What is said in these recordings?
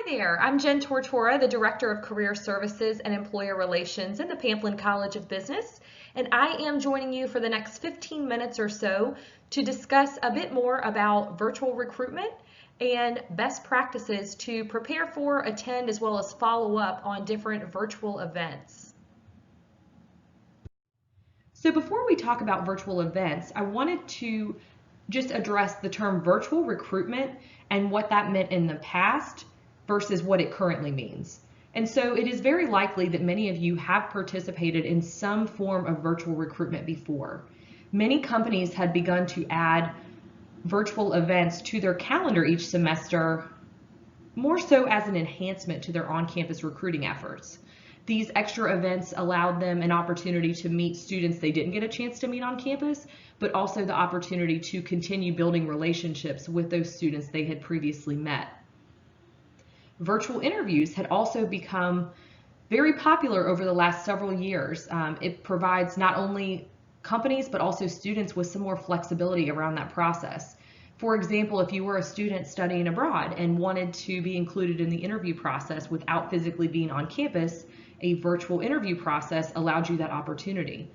there, I'm Jen Tortora, the Director of Career Services and Employer Relations in the Pamplin College of Business, and I am joining you for the next 15 minutes or so to discuss a bit more about virtual recruitment and best practices to prepare for, attend, as well as follow up on different virtual events. So before we talk about virtual events, I wanted to just address the term virtual recruitment and what that meant in the past versus what it currently means. And so it is very likely that many of you have participated in some form of virtual recruitment before. Many companies had begun to add virtual events to their calendar each semester, more so as an enhancement to their on-campus recruiting efforts. These extra events allowed them an opportunity to meet students they didn't get a chance to meet on campus, but also the opportunity to continue building relationships with those students they had previously met. Virtual interviews had also become very popular over the last several years. It provides not only companies, but also students with some more flexibility around that process. For example, if you were a student studying abroad and wanted to be included in the interview process without physically being on campus, a virtual interview process allowed you that opportunity.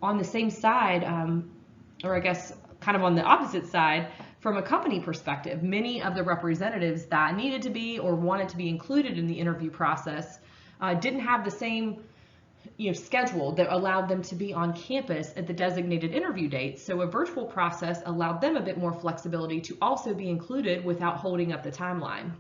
On the same side, or I guess kind of on the opposite side, from a company perspective, many of the representatives that needed to be or wanted to be included in the interview process didn't have the same schedule that allowed them to be on campus at the designated interview date. So a virtual process allowed them a bit more flexibility to also be included without holding up the timeline.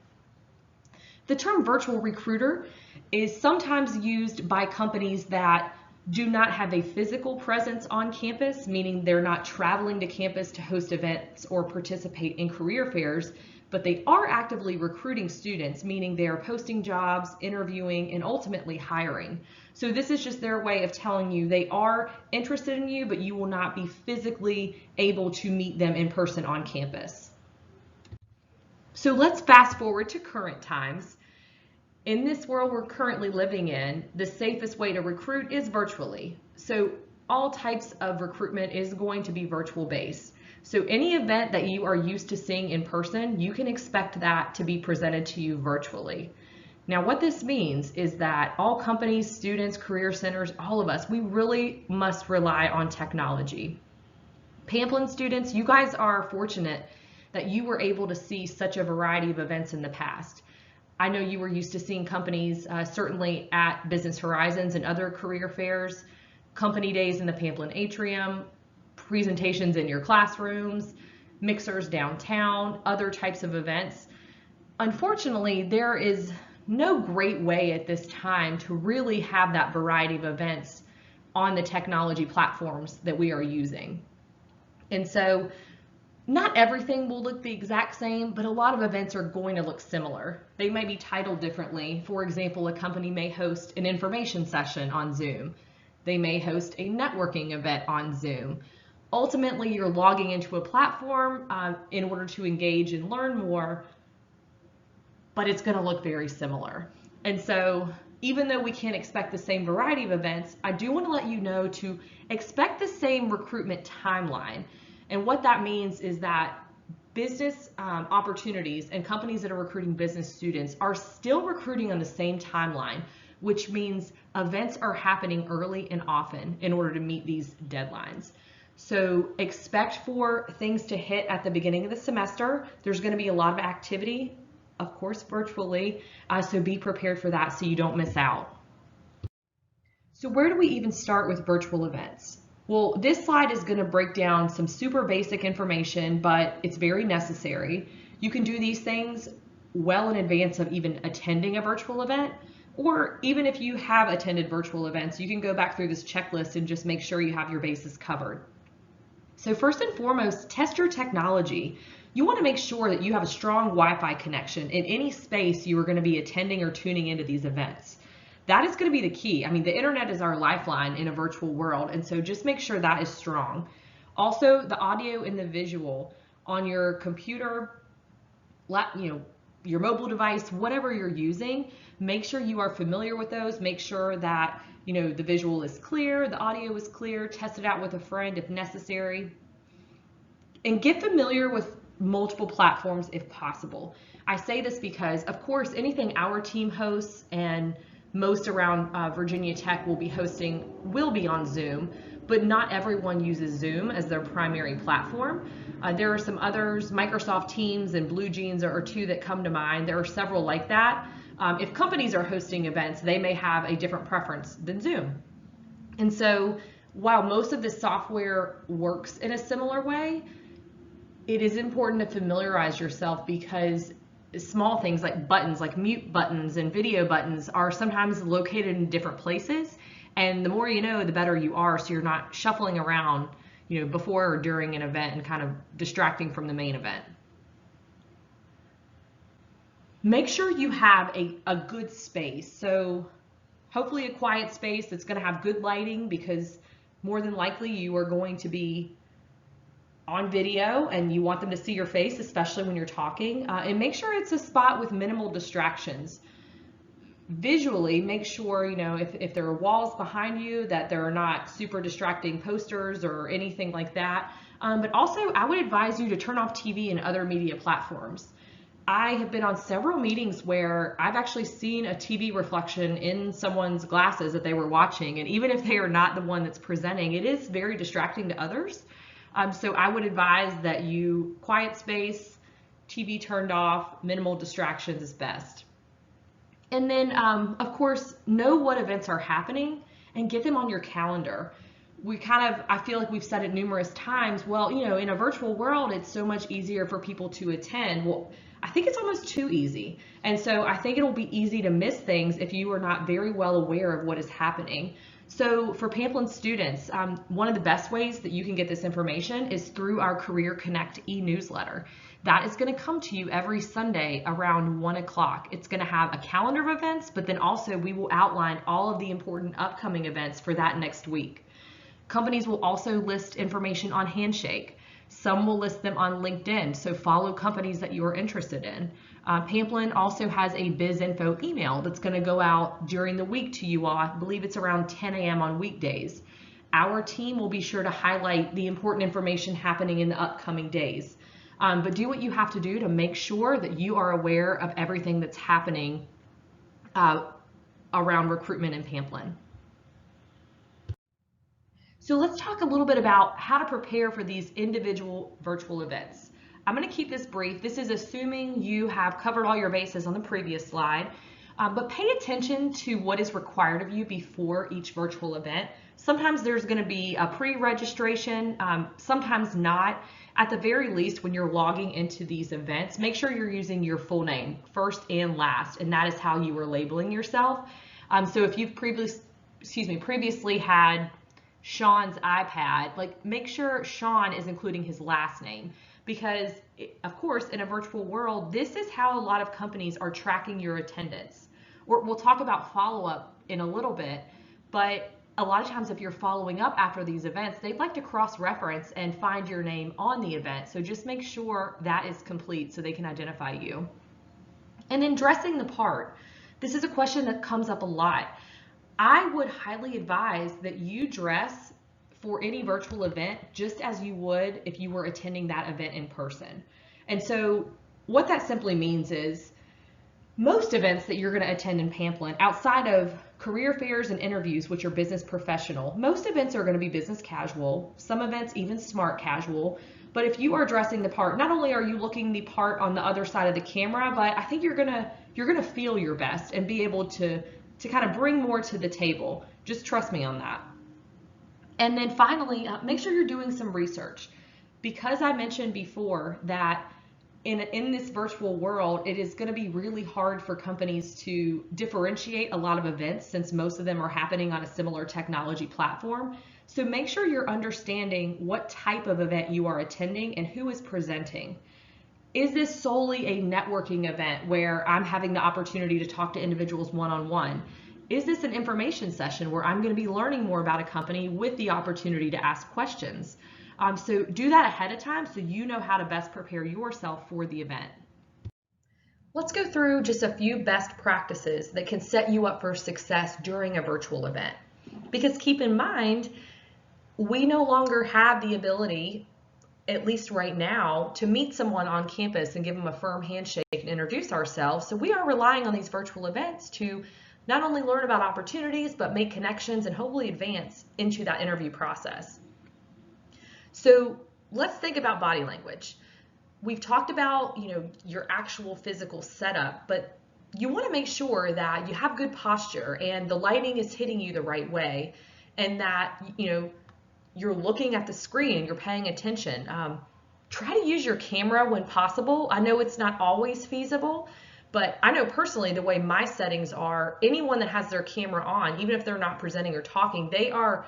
The term virtual recruiter is sometimes used by companies that do not have a physical presence on campus, meaning they're not traveling to campus to host events or participate in career fairs, but they are actively recruiting students, meaning they are posting jobs, interviewing, and ultimately hiring. So this is just their way of telling you they are interested in you, but you will not be physically able to meet them in person on campus. So let's fast forward to current times. In this world we're currently living in, the safest way to recruit is virtually. So all types of recruitment is going to be virtual based. So any event that you are used to seeing in person, you can expect that to be presented to you virtually. Now what this means is that all companies, students, career centers, all of us, we really must rely on technology. Pamplin students, you guys are fortunate that you were able to see such a variety of events in the past. I know you were used to seeing companies certainly at Business Horizons and other career fairs, company days in the Pamplin atrium, presentations in your classrooms, mixers downtown, other types of events. Unfortunately, there is no great way at this time to really have that variety of events on the technology platforms that we are using. And so not everything will look the exact same, but a lot of events are going to look similar. They may be titled differently. For example, a company may host an information session on Zoom. They may host a networking event on Zoom. Ultimately, you're logging into a platform in order to engage and learn more, but it's going to look very similar. And so even though we can't expect the same variety of events, I do want to let you know to expect the same recruitment timeline. And what that means is that business opportunities and companies that are recruiting business students are still recruiting on the same timeline, which means events are happening early and often in order to meet these deadlines. So expect for things to hit at the beginning of the semester. There's going to be a lot of activity, of course, virtually, so be prepared for that so you don't miss out. So where do we even start with virtual events? Well, this slide is going to break down some super basic information, but it's very necessary. You can do these things well in advance of even attending a virtual event, or even if you have attended virtual events, you can go back through this checklist and just make sure you have your bases covered. So first and foremost, test your technology. You want to make sure that you have a strong Wi-Fi connection in any space you are going to be attending or tuning into these events. That is going to be the key. I mean, the internet is our lifeline in a virtual world, and so just make sure that is strong. Also, the audio and the visual on your computer, your mobile device, whatever you're using, make sure you are familiar with those. Make sure that the visual is clear, the audio is clear. Test it out with a friend if necessary. And get familiar with multiple platforms if possible. I say this because, of course, anything our team hosts and most around Virginia Tech will be hosting will be on Zoom, but not everyone uses Zoom as their primary platform. There are some others, Microsoft Teams and Blue Jeans are two that come to mind. There are several like that. If companies are hosting events, they may have a different preference than Zoom. And so while most of the software works in a similar way, it is important to familiarize yourself because small things like buttons, like mute buttons and video buttons, are sometimes located in different places. And the more you know, the better you are, so you're not shuffling around, before or during an event and kind of distracting from the main event. Make sure you have a good space. So hopefully a quiet space that's going to have good lighting, because more than likely you are going to be on video and you want them to see your face, especially when you're talking. And make sure it's a spot with minimal distractions. Visually, make sure, if there are walls behind you, that there are not super distracting posters or anything like that. But also, I would advise you to turn off TV and other media platforms. I have been on several meetings where I've actually seen a TV reflection in someone's glasses that they were watching, and even if they are not the one that's presenting, it is very distracting to others. So I would advise that you quiet space, TV turned off, minimal distractions is best. And then, of course, know what events are happening and get them on your calendar. I feel like we've said it numerous times, well, in a virtual world, it's so much easier for people to attend. Well, I think it's almost too easy. And so I think it'll be easy to miss things if you are not very well aware of what is happening. So for Pamplin students, one of the best ways that you can get this information is through our Career Connect e-newsletter. That is going to come to you every Sunday around 1 o'clock. It's going to have a calendar of events, but then also we will outline all of the important upcoming events for that next week. Companies will also list information on Handshake. Some will list them on LinkedIn, so follow companies that you are interested in. Pamplin also has a biz info email that's going to go out during the week to you all. I believe it's around 10 a.m. on weekdays. Our team will be sure to highlight the important information happening in the upcoming days. But do what you have to do to make sure that you are aware of everything that's happening around recruitment in Pamplin. So let's talk a little bit about how to prepare for these individual virtual events. I'm going to keep this brief. This is assuming you have covered all your bases on the previous slide, but pay attention to what is required of you before each virtual event. Sometimes there's going to be a pre-registration, sometimes not. At the very least, when you're logging into these events, make sure you're using your full name, first and last, and that is how you are labeling yourself. So if you've previously had Sean's iPad, make sure Sean is including his last name, because of course in a virtual world, this is how a lot of companies are tracking your attendance. We'll talk about follow-up in a little bit, but a lot of times if you're following up after these events, they'd like to cross-reference and find your name on the event. So just make sure that is complete so they can identify you. And then dressing the part. This is a question that comes up a lot. I would highly advise that you dress for any virtual event just as you would if you were attending that event in person. And so what that simply means is most events that you're going to attend in Pamplin, outside of career fairs and interviews, which are business professional, most events are going to be business casual, some events even smart casual. But if you are dressing the part, not only are you looking the part on the other side of the camera, but I think you're gonna feel your best and be able to kind of bring more to the table. Just trust me on that. And then finally, make sure you're doing some research. Because I mentioned before that in this virtual world, it is going to be really hard for companies to differentiate a lot of events since most of them are happening on a similar technology platform. So make sure you're understanding what type of event you are attending and who is presenting. Is this solely a networking event where I'm having the opportunity to talk to individuals one-on-one? Is this an information session where I'm going to be learning more about a company with the opportunity to ask questions? So do that ahead of time so you know how to best prepare yourself for the event. Let's go through just a few best practices that can set you up for success during a virtual event. Because keep in mind, we no longer have the ability at least right now, to meet someone on campus and give them a firm handshake and introduce ourselves. So we are relying on these virtual events to not only learn about opportunities, but make connections and hopefully advance into that interview process. So let's think about body language. We've talked about, your actual physical setup, but you want to make sure that you have good posture and the lighting is hitting you the right way, and that, you're looking at the screen and you're paying attention. Try to use your camera when possible. I know it's not always feasible, but I know personally the way my settings are, anyone that has their camera on, even if they're not presenting or talking, they are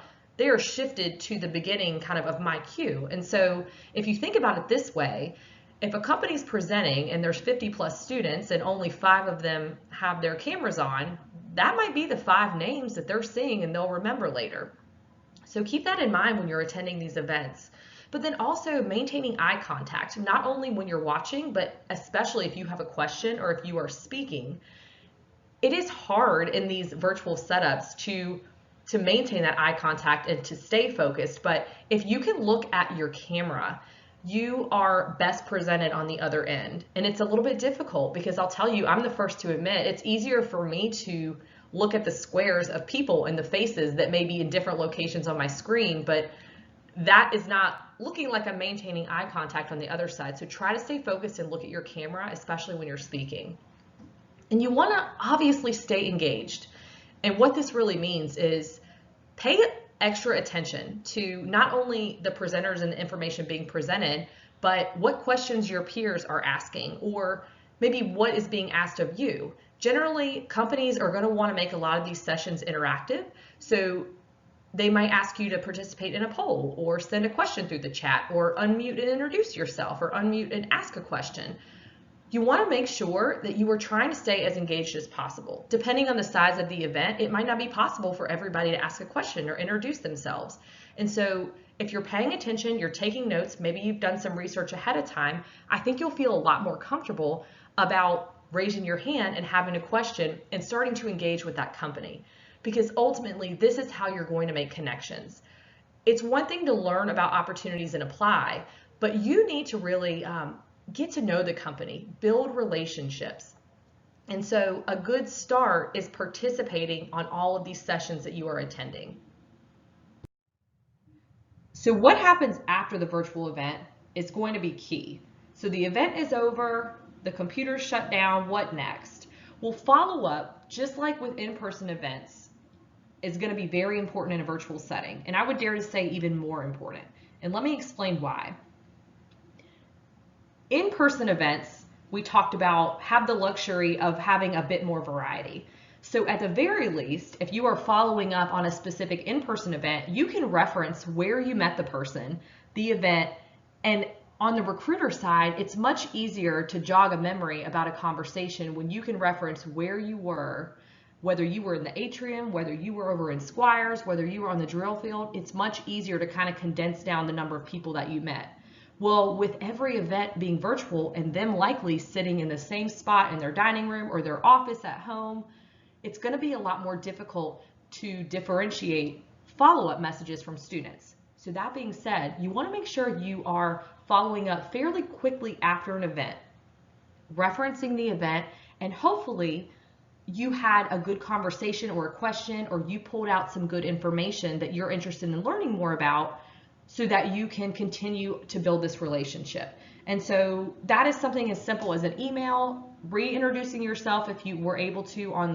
shifted to the beginning kind of my cue. And so if you think about it this way, if a company's presenting and there's 50 plus students and only 5 of them have their cameras on, that might be the 5 names that they're seeing and they'll remember later. So keep that in mind when you're attending these events. But then also maintaining eye contact, not only when you're watching, but especially if you have a question or if you are speaking. It is hard in these virtual setups to maintain that eye contact and to stay focused. But if you can look at your camera, you are best presented on the other end. And it's a little bit difficult because I'll tell you, I'm the first to admit, it's easier for me to look at the squares of people and the faces that may be in different locations on my screen, but that is not looking like I'm maintaining eye contact on the other side. So try to stay focused and look at your camera, especially when you're speaking. And you want to obviously stay engaged. And what this really means is pay extra attention to not only the presenters and the information being presented, but what questions your peers are asking, or maybe what is being asked of you. Generally, companies are going to want to make a lot of these sessions interactive, so they might ask you to participate in a poll or send a question through the chat or unmute and introduce yourself or unmute and ask a question. You want to make sure that you are trying to stay as engaged as possible. Depending on the size of the event, it might not be possible for everybody to ask a question or introduce themselves. And so if you're paying attention, you're taking notes, maybe you've done some research ahead of time, I think you'll feel a lot more comfortable about raising your hand and having a question and starting to engage with that company. Because ultimately, this is how you're going to make connections. It's one thing to learn about opportunities and apply, but you need to really get to know the company, build relationships. And so a good start is participating on all of these sessions that you are attending. So what happens after the virtual event is going to be key. So the event is over, the computer's shut down, what next? Well, follow up, just like with in-person events, is going to be very important in a virtual setting. And I would dare to say even more important. And let me explain why. In-person events, we talked about, have the luxury of having a bit more variety. So at the very least, if you are following up on a specific in-person event, you can reference where you met the person, the event, and on the recruiter side, it's much easier to jog a memory about a conversation when you can reference where you were, whether you were in the atrium, whether you were over in Squires, whether you were on the drill field. It's much easier to kind of condense down the number of people that you met. Well, with every event being virtual and them likely sitting in the same spot in their dining room or their office at home, it's going to be a lot more difficult to differentiate follow-up messages from students. So that being said, you want to make sure you are following up fairly quickly after an event, referencing the event, and hopefully you had a good conversation or a question, or you pulled out some good information that you're interested in learning more about so that you can continue to build this relationship. And so that is something as simple as an email, reintroducing yourself if you were able to on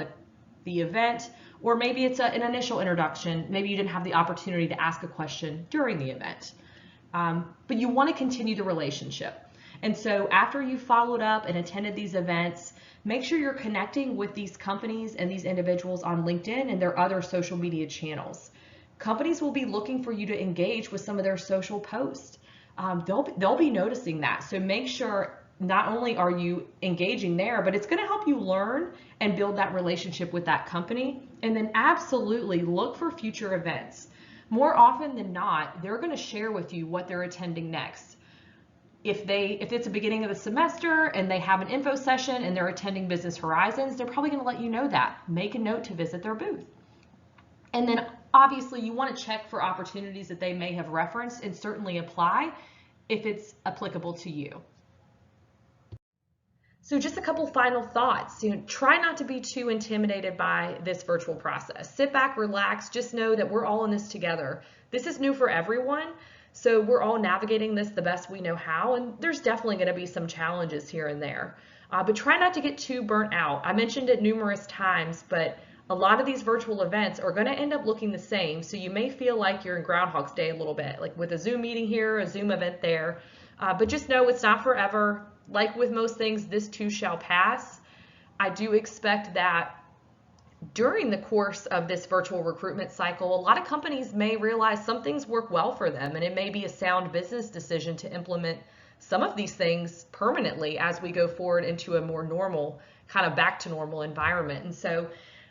the event, or maybe it's an initial introduction. Maybe you didn't have the opportunity to ask a question during the event. But you want to continue the relationship. And so after you followed up and attended these events, make sure you're connecting with these companies and these individuals on LinkedIn and their other social media channels. Companies will be looking for you to engage with some of their social posts. They'll be noticing that. So make sure not only are you engaging there, but it's going to help you learn and build that relationship with that company. And then absolutely look for future events. More often than not, they're going to share with you what they're attending next. If it's the beginning of the semester and they have an info session and they're attending Business Horizons, they're probably going to let you know that. Make a note to visit their booth. And then obviously you want to check for opportunities that they may have referenced and certainly apply. if it's applicable to you. So just a couple final thoughts. Try not to be too intimidated by this virtual process. Sit back, relax, just know that we're all in this together. This is new for everyone, so we're all navigating this the best we know how, and there's definitely going to be some challenges here and there. But try not to get too burnt out. I mentioned it numerous times, but a lot of these virtual events are going to end up looking the same, so you may feel like you're in Groundhog's Day a little bit, like with a Zoom meeting here, a Zoom event there. But just know it's not forever. Like with most things, this too shall pass. I do expect that during the course of this virtual recruitment cycle, a lot of companies may realize some things work well for them, and it may be a sound business decision to implement some of these things permanently as we go forward into a more normal, kind of back to normal environment. And so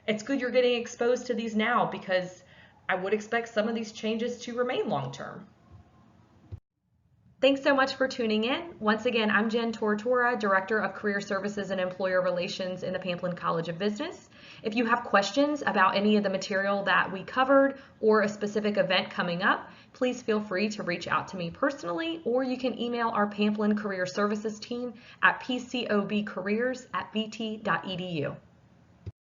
it's good you're getting exposed to these now, because I would expect some of these changes to remain long term. Thanks so much for tuning in. Once again, I'm Jen Tortora, Director of Career Services and Employer Relations in the Pamplin College of Business. If you have questions about any of the material that we covered or a specific event coming up, please feel free to reach out to me personally, or you can email our Pamplin Career Services team at pcobcareers@bt.edu.